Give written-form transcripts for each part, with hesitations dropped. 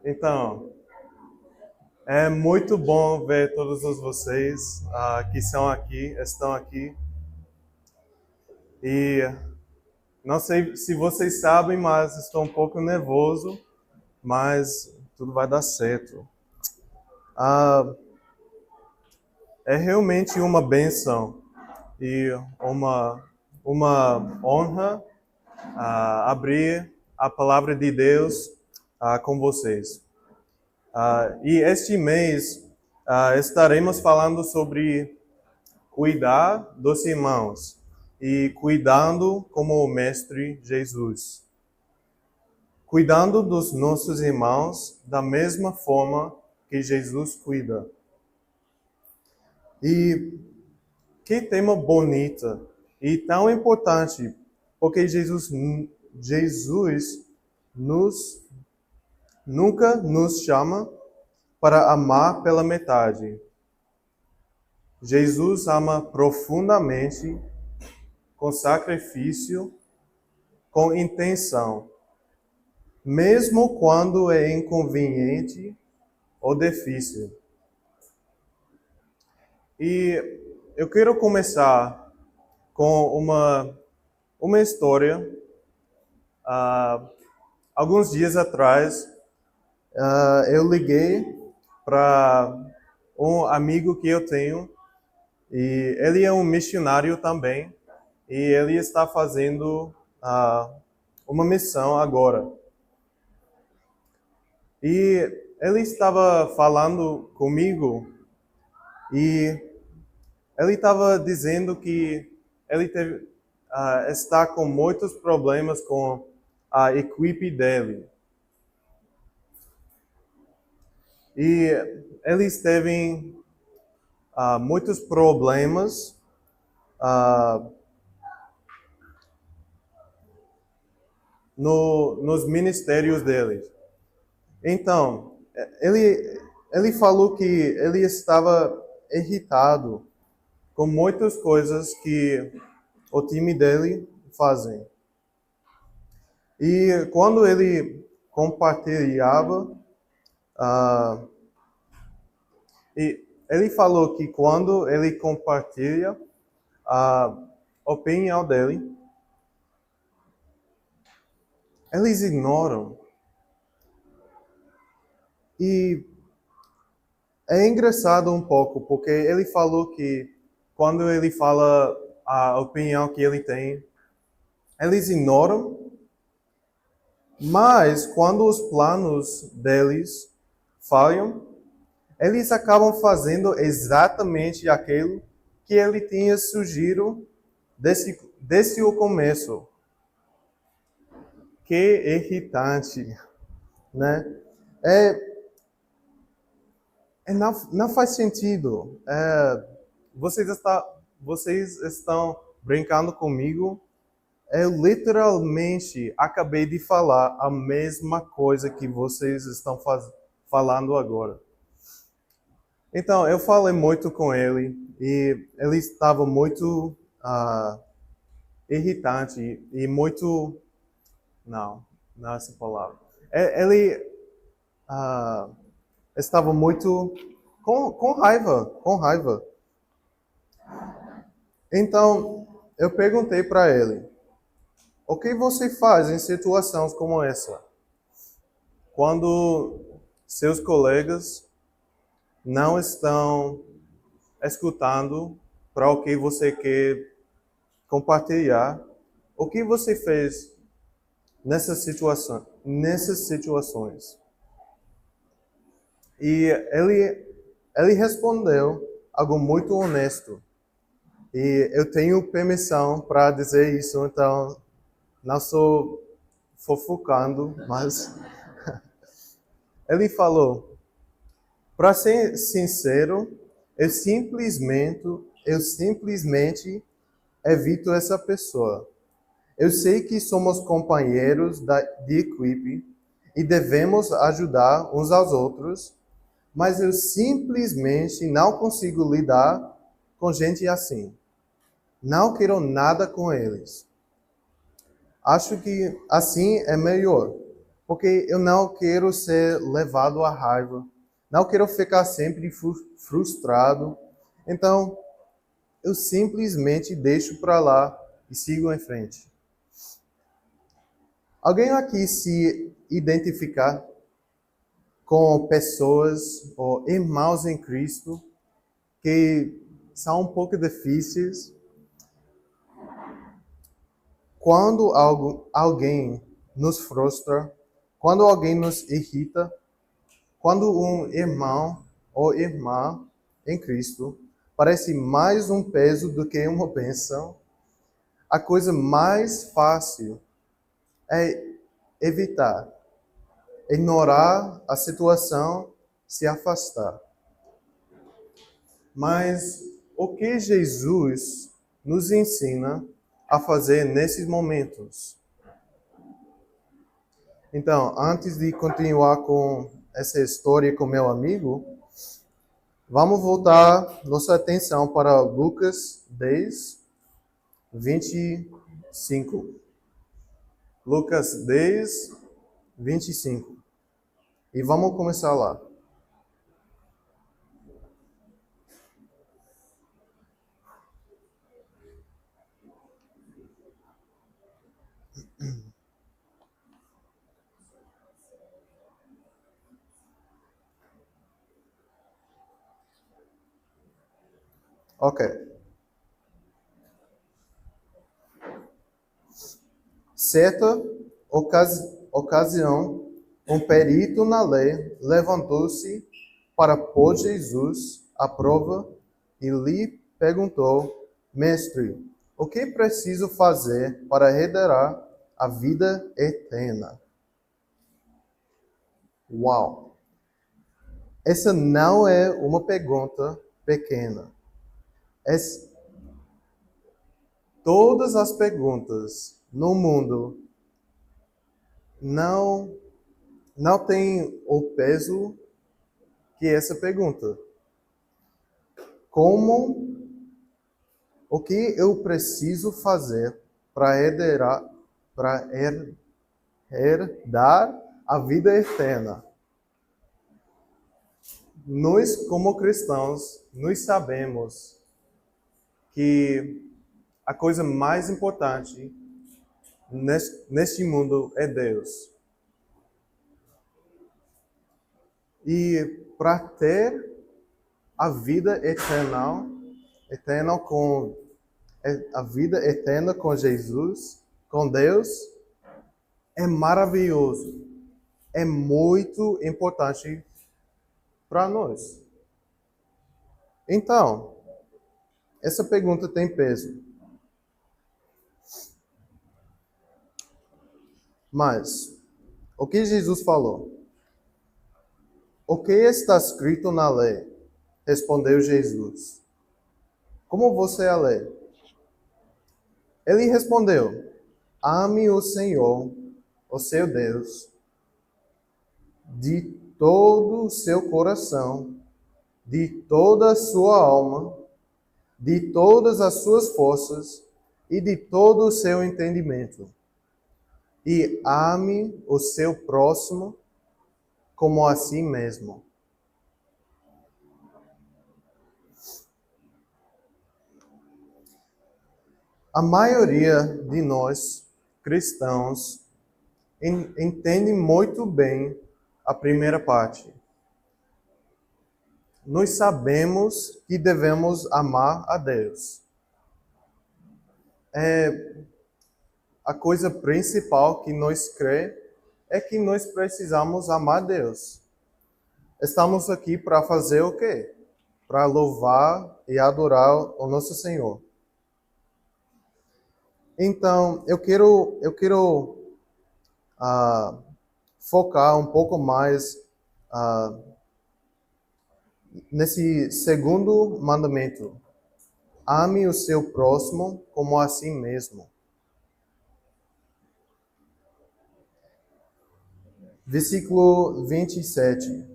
Então, é muito bom ver todos vocês que estão aqui. E não sei se vocês sabem, mas estou um pouco nervoso, mas tudo vai dar certo. Ah, é realmente uma benção e uma honra abrir a palavra de Deus com vocês. E este mês estaremos falando sobre cuidar dos irmãos e cuidando como o Mestre Jesus. Cuidando dos nossos irmãos da mesma forma que Jesus cuida. E que tema bonita e tão importante, porque Jesus nunca nos chama para amar pela metade. Jesus ama profundamente, com sacrifício, com intenção, mesmo quando é inconveniente ou difícil. E eu quero começar com uma história. Alguns dias atrás, eu liguei para um amigo que eu tenho, e ele é um missionário também, e ele está fazendo uma missão agora. E ele estava falando comigo e ele estava dizendo que ele está com muitos problemas com a equipe dele. E eles teve muitos problemas nos ministérios deles. Então, ele falou que ele estava irritado com muitas coisas que o time dele fazem. E quando ele compartilhava, e ele falou que quando ele compartilha a opinião dele, eles ignoram. E é engraçado um pouco, porque ele falou que quando ele fala a opinião que ele tem, eles ignoram, mas quando os planos deles falham, eles acabam fazendo exatamente aquilo que ele tinha sugerido desde o começo. Que irritante, né? Não faz sentido. Vocês estão brincando comigo? Eu literalmente acabei de falar a mesma coisa que vocês estão falando agora. Então, eu falei muito com ele e ele estava muito irritante e muito... Não é essa palavra. Ele estava muito com raiva. Então, eu perguntei para ele, o que você faz em situações como essa? Quando seus colegas não estão escutando para o que você quer compartilhar, o que você fez nessas situações? E ele respondeu algo muito honesto. E eu tenho permissão para dizer isso, então não estou fofocando, mas ele falou: para ser sincero, eu simplesmente evito essa pessoa. Eu sei que somos companheiros de equipe e devemos ajudar uns aos outros, mas eu simplesmente não consigo lidar com gente assim. Não quero nada com eles. Acho que assim é melhor. Porque eu não quero ser levado à raiva. Não quero ficar sempre frustrado. Então, eu simplesmente deixo para lá e sigo em frente. Alguém aqui se identificar com pessoas ou irmãos em Cristo que são um pouco difíceis? Quando alguém nos frustra, quando alguém nos irrita, quando um irmão ou irmã em Cristo parece mais um peso do que uma bênção, a coisa mais fácil é evitar, ignorar a situação, se afastar. Mas o que Jesus nos ensina a fazer nesses momentos? Então, antes de continuar com essa história com meu amigo, vamos voltar nossa atenção para Lucas 10, 25. Lucas 10, 25. E vamos começar lá. Ok. Certa ocasião, um perito na lei levantou-se para pôr Jesus à prova e lhe perguntou: Mestre, o que preciso fazer para herdar a vida eterna? Uau! Essa não é uma pergunta pequena. Todas as perguntas no mundo não têm o peso que essa pergunta. O que eu preciso fazer para herdar a vida eterna? Nós, como cristãos, nós sabemos que a coisa mais importante neste mundo é Deus. E para ter a vida eterna com Jesus, com Deus, é maravilhoso. É muito importante para nós. Então, essa pergunta tem peso. Mas, o que Jesus falou? O que está escrito na lei? Respondeu Jesus. Como você a lê? Ele respondeu: Ame o Senhor, o seu Deus, de todo o seu coração, de toda a sua alma, de todas as suas forças e de todo o seu entendimento. E ame o seu próximo como a si mesmo. A maioria de nós, cristãos, entende muito bem a primeira parte. Nós sabemos que devemos amar a Deus. A coisa principal que nós crê é que nós precisamos amar Deus. Estamos aqui para fazer o quê? Para louvar e adorar o nosso Senhor. Então, eu quero focar um pouco mais nesse segundo mandamento. Ame o seu próximo como a si mesmo. Versículo 27.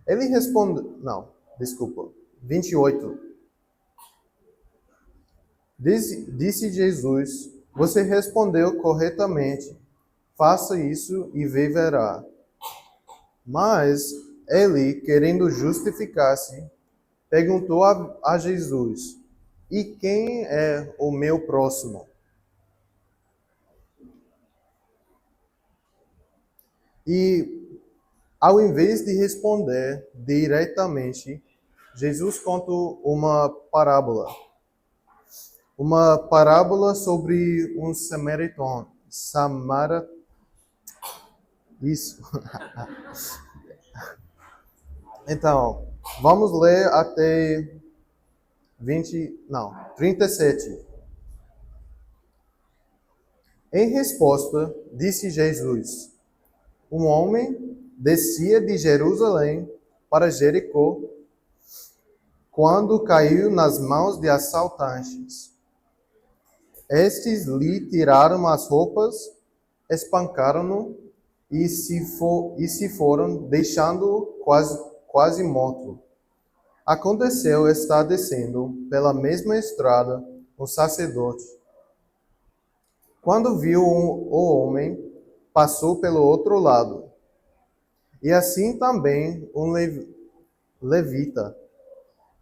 Ele responde... Não, desculpa. 28. Disse Jesus: Você respondeu corretamente. faça isso e viverá. Mas ele, querendo justificar-se, perguntou a Jesus: E quem é o meu próximo? E, ao invés de responder diretamente, Jesus conta uma parábola. Uma parábola sobre um samaritano. Isso. Então, vamos ler até 37. Em resposta, disse Jesus: Um homem descia de Jerusalém para Jericó quando caiu nas mãos de assaltantes. Estes lhe tiraram as roupas, espancaram-no e se foram, deixando-o quase morto. Aconteceu estar descendo pela mesma estrada um sacerdote. Quando viu o homem, passou pelo outro lado. E assim também um levita.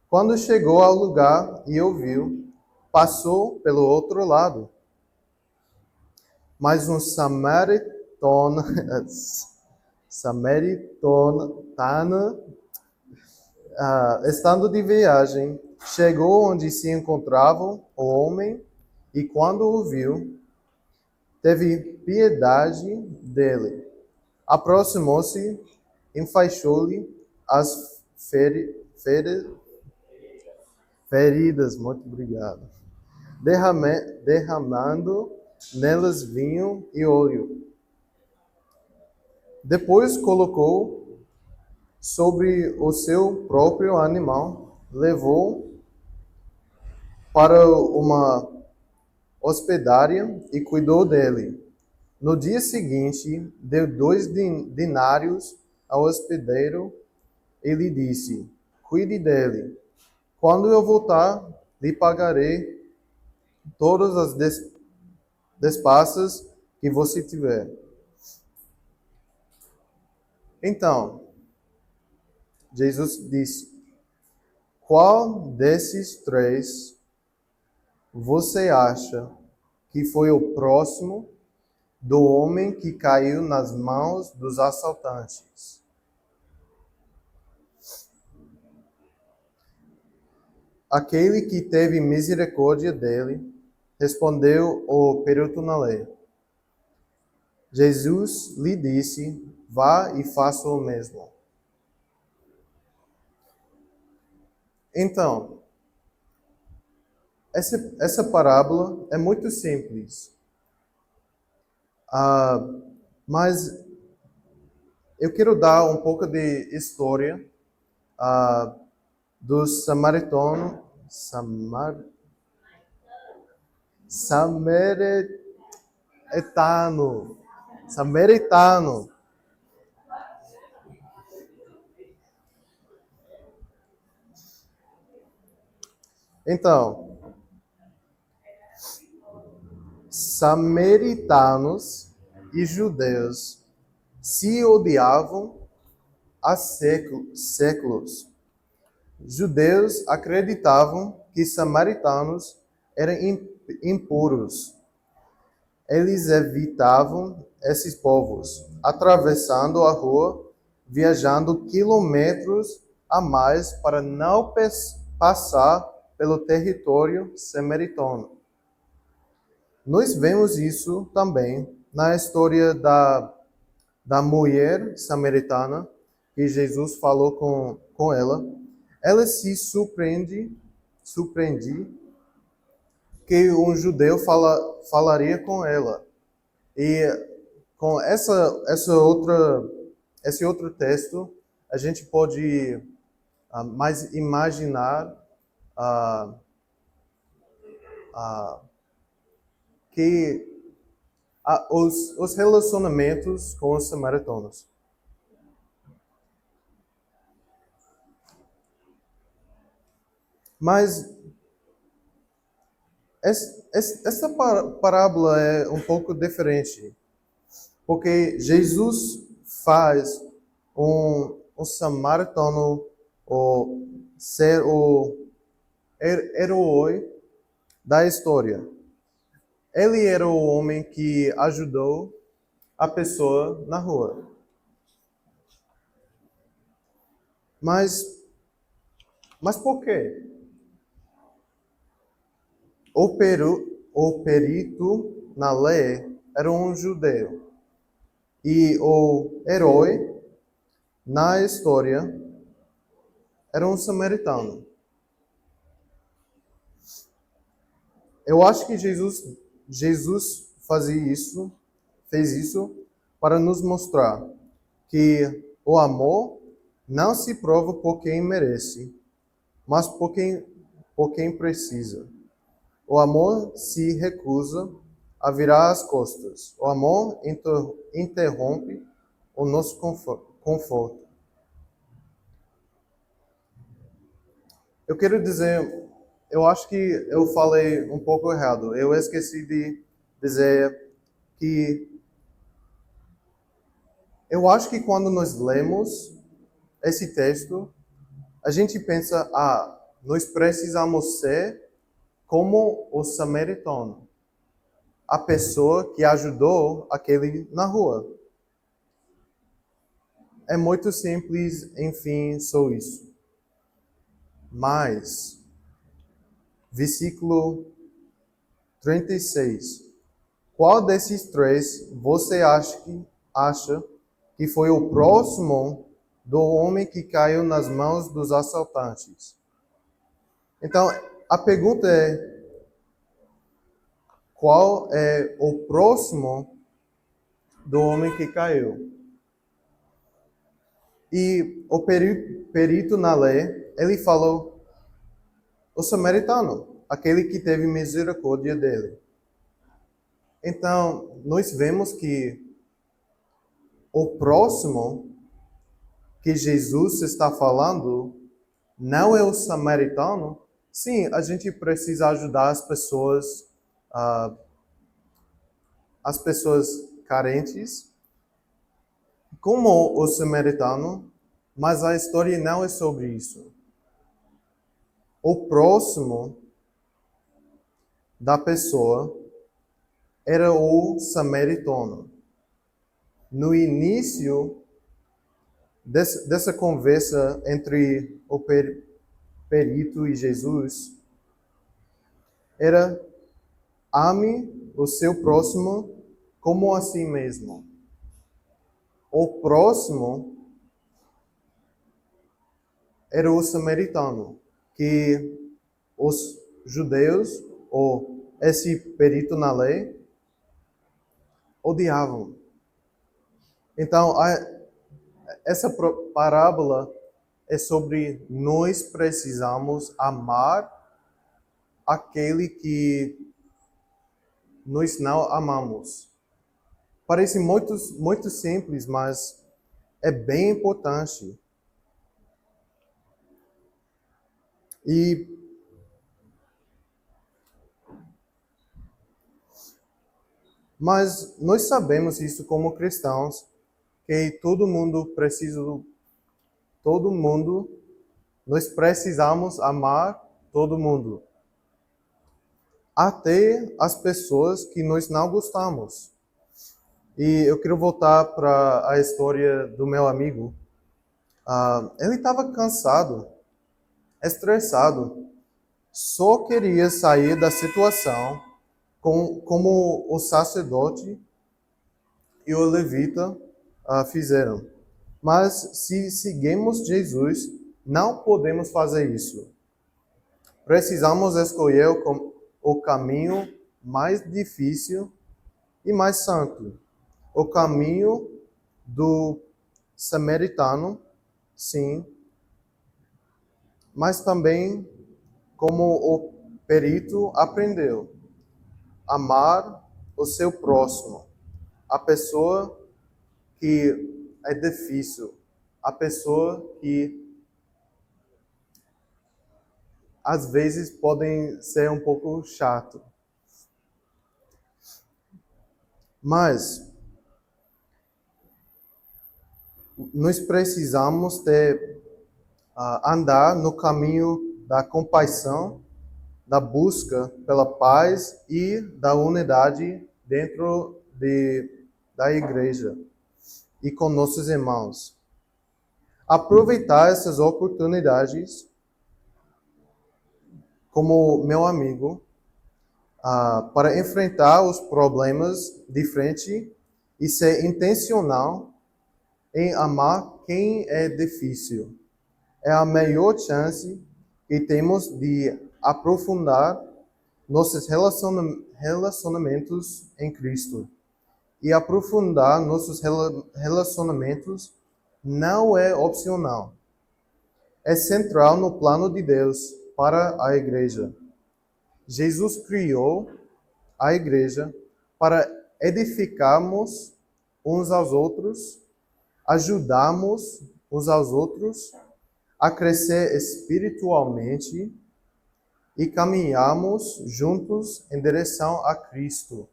Quando chegou ao lugar e ouviu, passou pelo outro lado. Mas um samaritano, estando de viagem, chegou onde se encontrava o homem e, quando o viu, teve piedade dele. Aproximou-se, enfaixou-lhe as feridas, muito obrigado, derramando nelas vinho e óleo. Depois colocou sobre o seu próprio animal, levou para uma hospedaria e cuidou dele. No dia seguinte, deu 2 dinários ao hospedeiro e lhe disse: Cuide dele. Quando eu voltar, lhe pagarei todas as despesas que você tiver. Então, Jesus disse: Qual desses três você acha que foi o próximo do homem que caiu nas mãos dos assaltantes? Aquele que teve misericórdia dele, respondeu o perito na lei. Jesus lhe disse: Vá e faça o mesmo. Então, essa parábola é muito simples. Mas eu quero dar um pouco de história do samaritano, samaritano. Então, samaritanos e judeus se odiavam há séculos. Judeus acreditavam que samaritanos eram impuros. Eles evitavam esses povos, atravessando a rua, viajando quilômetros a mais para não passar pelo território samaritano. Nós vemos isso também na história da mulher samaritana, que Jesus falou com ela. Ela se surpreende que um judeu falaria com ela. E com esse outro texto, a gente pode mais imaginar que os relacionamentos com os samaritanos. Mas essa parábola é um pouco diferente, Porque Jesus faz um samaritano ser o herói da história. Ele era o homem que ajudou a pessoa na rua. Mas por quê? O perito na lei era um judeu. E o herói na história era um samaritano. Eu acho que Jesus fez isso para nos mostrar que o amor não se prova por quem merece, mas por quem precisa. O amor se recusa a virar as costas. O amor interrompe o nosso conforto. Eu quero dizer, eu acho que eu falei um pouco errado. Eu esqueci de dizer que eu acho que quando nós lemos esse texto, a gente pensa, nós precisamos ser como o samaritano, a pessoa que ajudou aquele na rua. É muito simples, enfim, só isso. Mas, versículo 36. Qual desses três você acha que foi o próximo do homem que caiu nas mãos dos assaltantes? Então, a pergunta é: qual é o próximo do homem que caiu? E o perito na lei, ele falou o samaritano, aquele que teve misericórdia dele. Então, nós vemos que o próximo que Jesus está falando não é o samaritano. Sim, a gente precisa ajudar as pessoas carentes, como o samaritano, mas a história não é sobre isso. O próximo da pessoa era o samaritano. No início dessa conversa entre o perito e Jesus, era: ame o seu próximo como a si mesmo. O próximo era o samaritano, que os judeus, ou esse perito na lei, odiavam. Então, essa parábola é sobre nós precisamos amar aquele que nós não amamos. Parece muito simples, mas é bem importante. Mas nós sabemos isso como cristãos, que nós precisamos amar todo mundo. Até as pessoas que nós não gostamos. E eu quero voltar para a história do meu amigo. Ele estava cansado, estressado, só queria sair da situação como o sacerdote e o levita fizeram. Mas se seguimos Jesus, não podemos fazer isso. Precisamos escolher o caminho mais difícil e mais santo. O caminho do samaritano, sim, mas também como o perito aprendeu, amar o seu próximo, a pessoa que é difícil, a pessoa que às vezes podem ser um pouco chato. Mas nós precisamos de andar no caminho da compaixão, da busca pela paz e da unidade dentro da igreja e com nossos irmãos. Aproveitar essas oportunidades como meu amigo para enfrentar os problemas de frente e ser intencional em amar quem é difícil. É a melhor chance que temos de aprofundar nossos relacionamentos em Cristo. E aprofundar nossos relacionamentos não é opcional. É central no plano de Deus para a igreja. Jesus criou a igreja para edificarmos uns aos outros, ajudarmos uns aos outros a crescer espiritualmente e caminharmos juntos em direção a Cristo.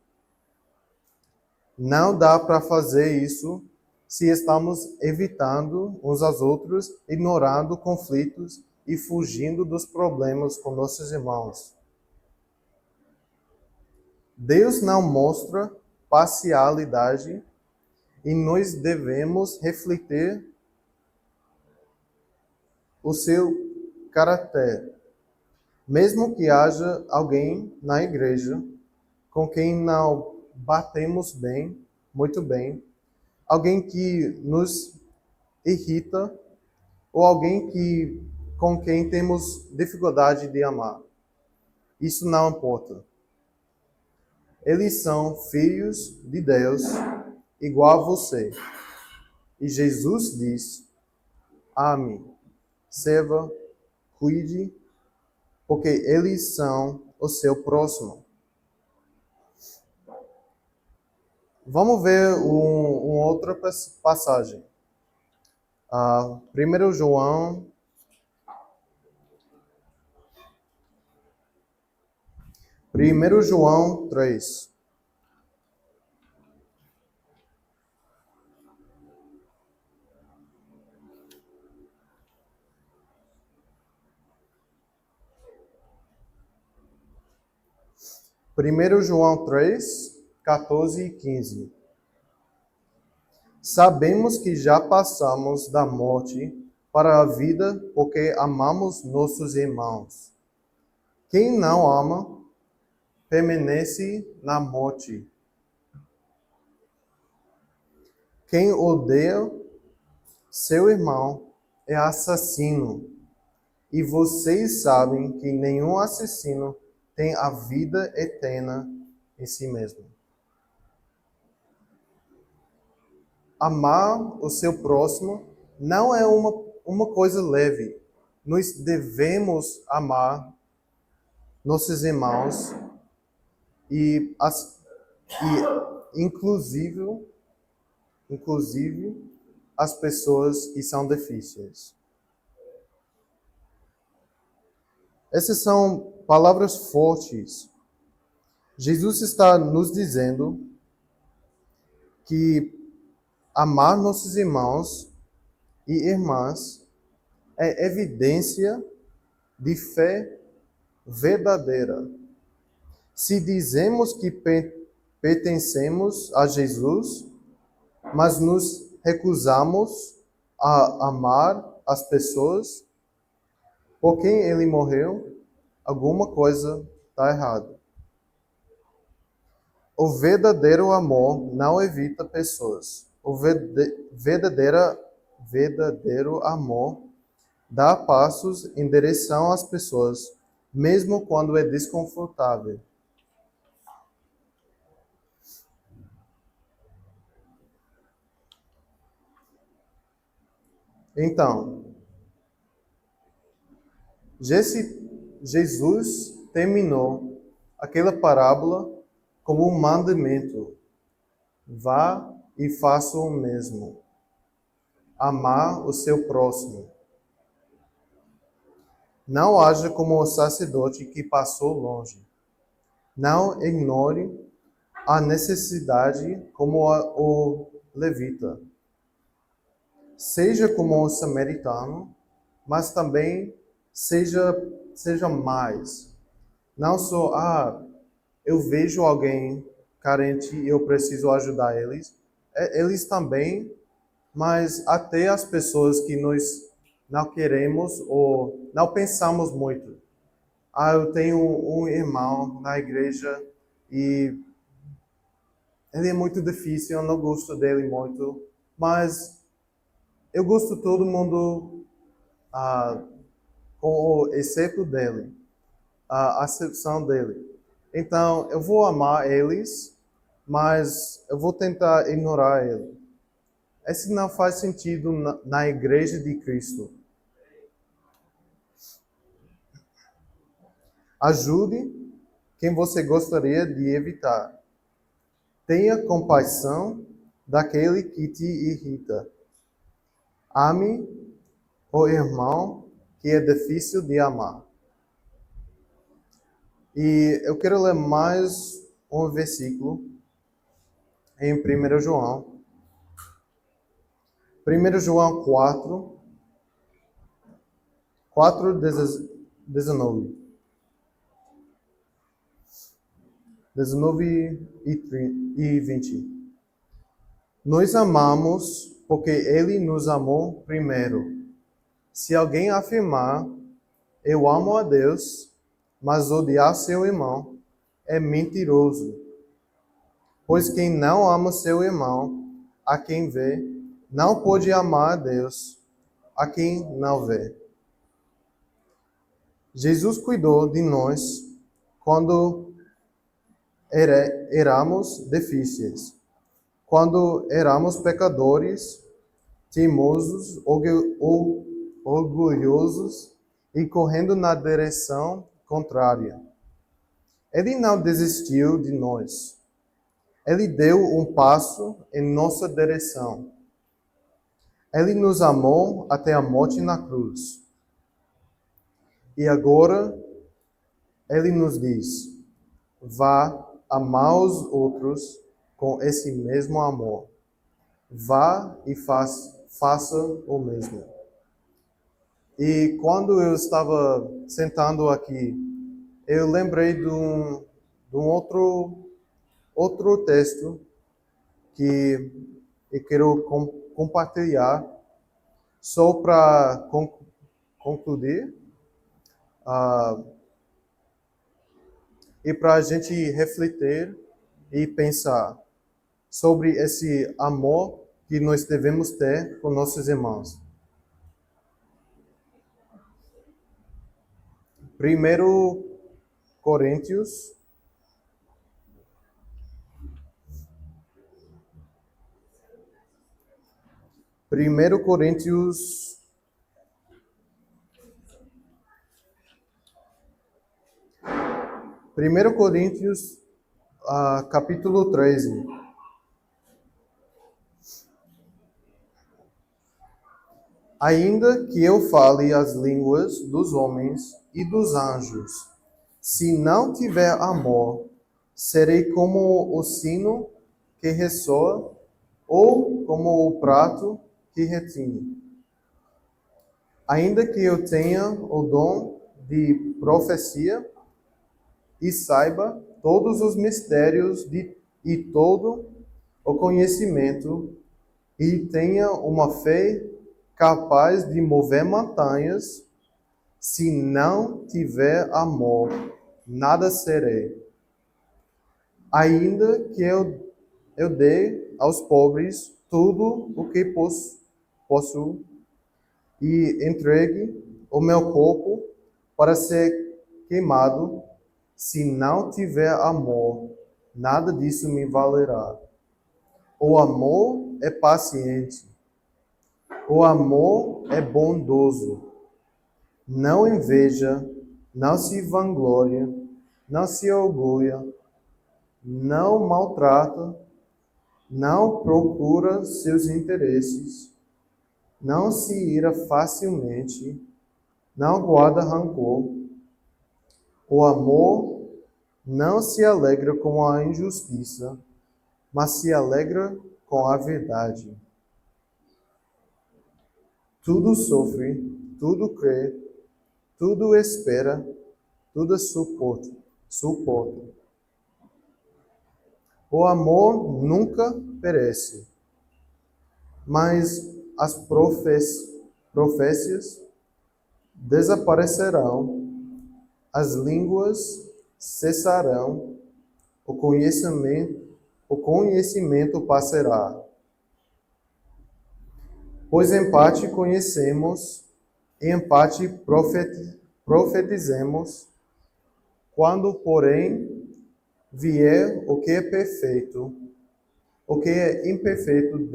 Não dá para fazer isso se estamos evitando uns aos outros, ignorando conflitos e fugindo dos problemas com nossos irmãos. Deus não mostra parcialidade e nós devemos refletir o seu caráter. Mesmo que haja alguém na igreja com quem não batemos bem, muito bem, alguém que nos irrita ou alguém com quem temos dificuldade de amar. Isso não importa. Eles são filhos de Deus, igual a você. E Jesus diz: ame, serva, cuide, porque eles são o seu próximo. Vamos ver uma outra passagem. 1 João 3. 1 João 3, 14 e 15. Sabemos que já passamos da morte para a vida porque amamos nossos irmãos. Quem não ama, permanece na morte. Quem odeia seu irmão é assassino. E vocês sabem que nenhum assassino tem a vida eterna em si mesmo. Amar o seu próximo não é uma coisa leve. Nós devemos amar nossos irmãos e inclusive as pessoas que são difíceis. Essas são palavras fortes. Jesus está nos dizendo que amar nossos irmãos e irmãs é evidência de fé verdadeira. Se dizemos que pertencemos a Jesus, mas nos recusamos a amar as pessoas por quem ele morreu, alguma coisa está errada. O verdadeiro amor não evita pessoas. O verdadeiro amor dá passos em direção às pessoas, mesmo quando é desconfortável. Então, Jesus terminou aquela parábola como um mandamento. Vá e faça o mesmo. Amar o seu próximo. Não haja como o sacerdote que passou longe. Não ignore a necessidade como o levita. seja como o samaritano, mas também seja mais. Não só, eu vejo alguém carente e eu preciso ajudar eles. Eles também, mas até as pessoas que nós não queremos ou não pensamos muito. Eu tenho um irmão na igreja e ele é muito difícil, eu não gosto dele muito, mas eu gosto de todo mundo ah, com o exceto dele, a acepção dele. Então, eu vou amar eles, mas eu vou tentar ignorar ele. Esse não faz sentido na igreja de Cristo. Ajude quem você gostaria de evitar. Tenha compaixão daquele que te irrita. Ame o irmão que é difícil de amar. E eu quero ler mais um versículo em 1 João. 1 João 4, 19. 19 e 20. Nós amamos porque ele nos amou primeiro. Se alguém afirmar, eu amo a Deus, mas odiar seu irmão, é mentiroso. Pois quem não ama seu irmão, a quem vê, não pode amar a Deus, a quem não vê. Jesus cuidou de nós quando éramos difíceis, quando éramos pecadores, teimosos, orgulhosos e correndo na direção contrária. Ele não desistiu de nós. Ele deu um passo em nossa direção. Ele nos amou até a morte na cruz. E agora ele nos diz: vá amar os outros com esse mesmo amor. Vá e faça o mesmo. E quando eu estava sentando aqui, eu lembrei de um outro texto que eu quero compartilhar só para concluir e para a gente refletir e pensar sobre esse amor que nós devemos ter com nossos irmãos. Primeiro Coríntios, Primeiro Coríntios, capítulo 13. Ainda que eu fale as línguas dos homens e dos anjos, se não tiver amor, serei como o sino que ressoa ou como o prato que retine. Ainda que eu tenha o dom de profecia e saiba todos os mistérios e todo o conhecimento e tenha uma fé capaz de mover montanhas, se não tiver amor, nada serei. Ainda que eu dê aos pobres tudo o que possuo e entregue o meu corpo para ser queimado, se não tiver amor, nada disso me valerá. O amor é paciente. O amor é bondoso. Não inveja, não se vangloria, não se orgulha, não maltrata, não procura seus interesses, não se ira facilmente, não guarda rancor. O amor não se alegra com a injustiça, mas se alegra com a verdade. tudo sofre, tudo crê, tudo espera, tudo suporta. O amor nunca perece, mas as profecias desaparecerão, as línguas cessarão, o conhecimento passará. Pois em parte conhecemos, e em parte profetizemos, quando, porém, vier o que é perfeito, o que é imperfeito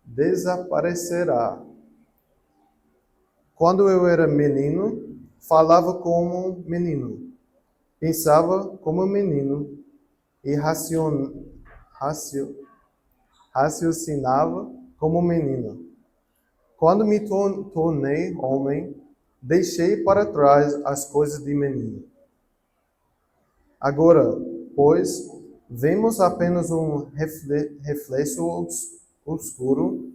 desaparecerá. Quando eu era menino, falava como menino, pensava como menino e raciocinava como menino. Quando me tornei homem, deixei para trás as coisas de menino. Agora, pois, vemos apenas um reflexo obscuro,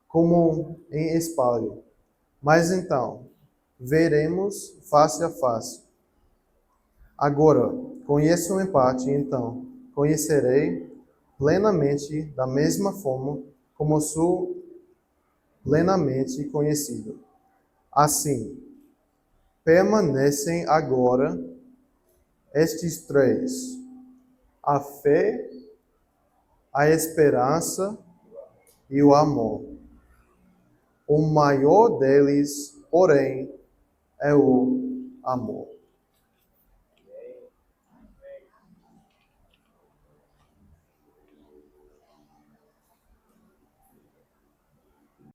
como em espelho. Mas então, veremos face a face. Agora, conheço em parte, então, conhecerei plenamente da mesma forma como sou plenamente conhecido. Assim, permanecem agora estes três: a fé, a esperança e o amor. O maior deles, porém, é o amor.